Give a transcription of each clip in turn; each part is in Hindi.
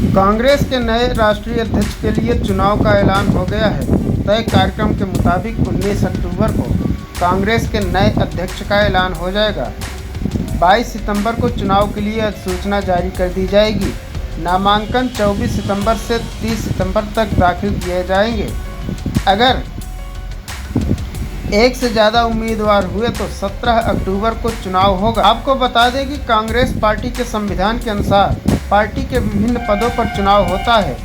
कांग्रेस के नए राष्ट्रीय अध्यक्ष के लिए चुनाव का ऐलान हो गया है। तय कार्यक्रम के मुताबिक 19 अक्टूबर को कांग्रेस के नए अध्यक्ष का ऐलान हो जाएगा। 22 सितंबर को चुनाव के लिए अधिसूचना जारी कर दी जाएगी। नामांकन 24 सितंबर से 30 सितंबर तक दाखिल किए जाएंगे। अगर एक से ज़्यादा उम्मीदवार हुए तो 17 अक्टूबर को चुनाव होगा। आपको बता दें कि कांग्रेस पार्टी के संविधान के अनुसार पार्टी के विभिन्न पदों पर चुनाव होता है।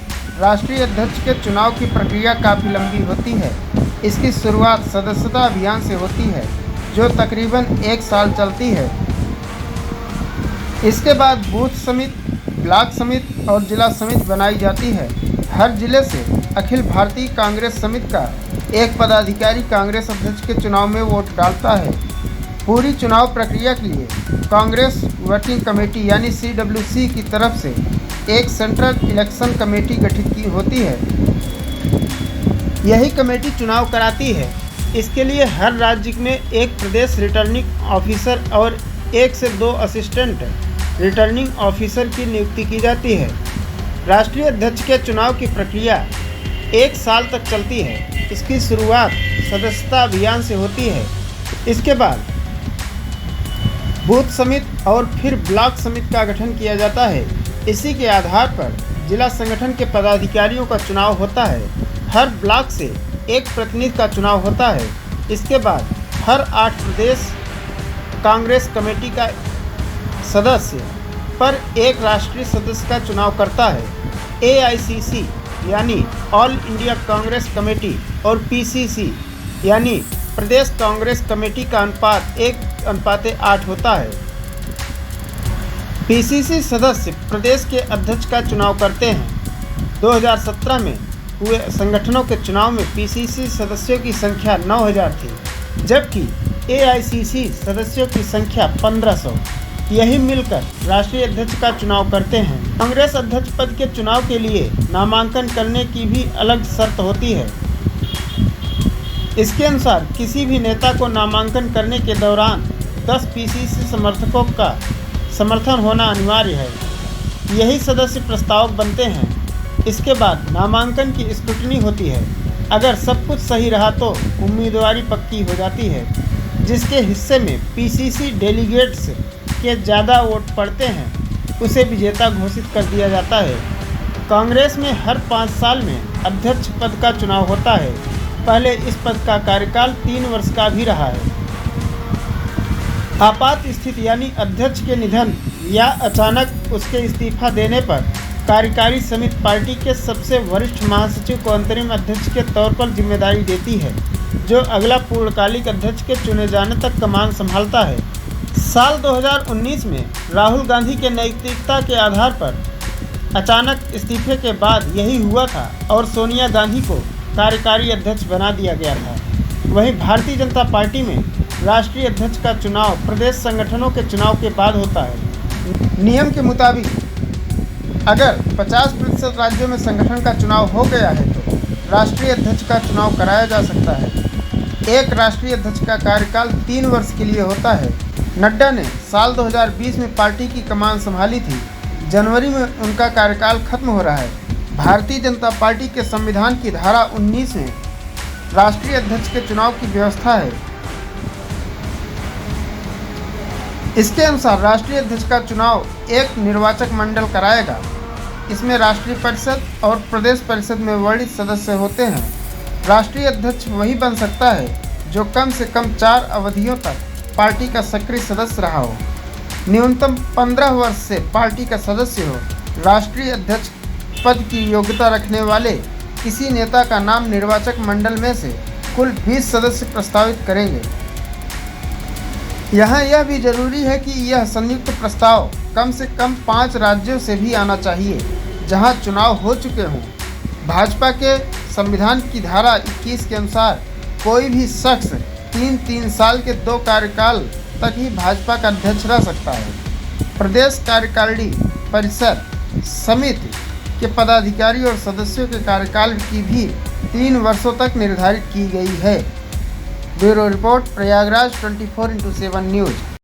राष्ट्रीय अध्यक्ष के चुनाव की प्रक्रिया काफ़ी लंबी होती है। इसकी शुरुआत सदस्यता अभियान से होती है, जो तकरीबन 1 साल चलती है। इसके बाद बूथ समिति, ब्लॉक समिति और जिला समिति बनाई जाती है। हर जिले से अखिल भारतीय कांग्रेस समिति का एक पदाधिकारी कांग्रेस अध्यक्ष के चुनाव में वोट डालता है। पूरी चुनाव प्रक्रिया के लिए कांग्रेस वर्किंग कमेटी यानी CWC की तरफ से एक सेंट्रल इलेक्शन कमेटी गठित की होती है। यही कमेटी चुनाव कराती है। इसके लिए हर राज्य में एक प्रदेश रिटर्निंग ऑफिसर और 1 से 2 असिस्टेंट रिटर्निंग ऑफिसर की नियुक्ति की जाती है। राष्ट्रीय अध्यक्ष के चुनाव की प्रक्रिया 1 साल तक चलती है। इसकी शुरुआत सदस्यता अभियान से होती है। इसके बाद बूथ समिति और फिर ब्लॉक समिति का गठन किया जाता है। इसी के आधार पर जिला संगठन के पदाधिकारियों का चुनाव होता है। हर ब्लॉक से एक प्रतिनिधि का चुनाव होता है। इसके बाद हर 8 प्रदेश कांग्रेस कमेटी का सदस्य पर एक राष्ट्रीय सदस्य का चुनाव करता है। AICC यानी ऑल इंडिया कांग्रेस कमेटी और PCC यानी प्रदेश कांग्रेस कमेटी का अनुपात 1:8 होता है। PCC सदस्य प्रदेश के अध्यक्ष का चुनाव करते हैं। 2017 में हुए संगठनों के चुनाव में PCC सदस्यों की संख्या 9000 थी, जबकि AICC सदस्यों की संख्या 1500। यही मिलकर राष्ट्रीय अध्यक्ष का चुनाव करते हैं। कांग्रेस अध्यक्ष पद के चुनाव के लिए नामांकन करने की भी अलग शर्त होती है। इसके अनुसार किसी भी नेता को नामांकन करने के दौरान 10 PCC समर्थकों का समर्थन होना अनिवार्य है। यही सदस्य प्रस्तावक बनते हैं। इसके बाद नामांकन की स्क्रूटनी होती है। अगर सब कुछ सही रहा तो उम्मीदवारी पक्की हो जाती है। जिसके हिस्से में PCC डेलीगेट्स के ज़्यादा वोट पड़ते हैं, उसे विजेता घोषित कर दिया जाता है। कांग्रेस में हर 5 साल में अध्यक्ष पद का चुनाव होता है। पहले इस पद का कार्यकाल 3 वर्ष का भी रहा है। आपात स्थिति यानी अध्यक्ष के निधन या अचानक उसके इस्तीफा देने पर कार्यकारी समिति पार्टी के सबसे वरिष्ठ महासचिव को अंतरिम अध्यक्ष के तौर पर जिम्मेदारी देती है, जो अगला पूर्णकालिक अध्यक्ष के चुने जाने तक कमान संभालता है। साल 2019 में राहुल गांधी के नैतिकता के आधार पर अचानक इस्तीफे के बाद यही हुआ था और सोनिया गांधी को कार्यकारी अध्यक्ष बना दिया गया था। वहीं भारतीय जनता पार्टी में राष्ट्रीय अध्यक्ष का चुनाव प्रदेश संगठनों के चुनाव के बाद होता है। नियम के मुताबिक अगर 50% राज्यों में संगठन का चुनाव हो गया है तो राष्ट्रीय अध्यक्ष का चुनाव कराया जा सकता है। एक राष्ट्रीय अध्यक्ष का कार्यकाल 3 वर्ष के लिए होता है। नड्डा ने साल 2020 में पार्टी की कमान संभाली थी। जनवरी में उनका कार्यकाल खत्म हो रहा है। भारतीय जनता पार्टी के संविधान की धारा 19 में राष्ट्रीय अध्यक्ष के चुनाव की व्यवस्था है। इसके अनुसार राष्ट्रीय अध्यक्ष का चुनाव एक निर्वाचक मंडल कराएगा। इसमें राष्ट्रीय परिषद और प्रदेश परिषद में वर्णित सदस्य होते हैं। राष्ट्रीय अध्यक्ष वही बन सकता है जो कम से कम 4 अवधियों तक पार्टी का सक्रिय सदस्य रहा हो, न्यूनतम 15 वर्ष से पार्टी का सदस्य हो। राष्ट्रीय अध्यक्ष पद की योग्यता रखने वाले किसी नेता का नाम निर्वाचक मंडल में से कुल 20 सदस्य प्रस्तावित करेंगे। यहाँ यह भी जरूरी है कि यह संयुक्त प्रस्ताव कम से कम 5 राज्यों से भी आना चाहिए जहाँ चुनाव हो चुके हों। भाजपा के संविधान की धारा 21 के अनुसार कोई भी शख्स 3 साल के 2 कार्यकाल तक ही भाजपा का अध्यक्ष रह सकता है। प्रदेश कार्यकारिणी परिषद समिति के पदाधिकारी और सदस्यों के कार्यकाल की भी 3 वर्षों तक निर्धारित की गई है। Bureau report, Prayagraj 24x7 news.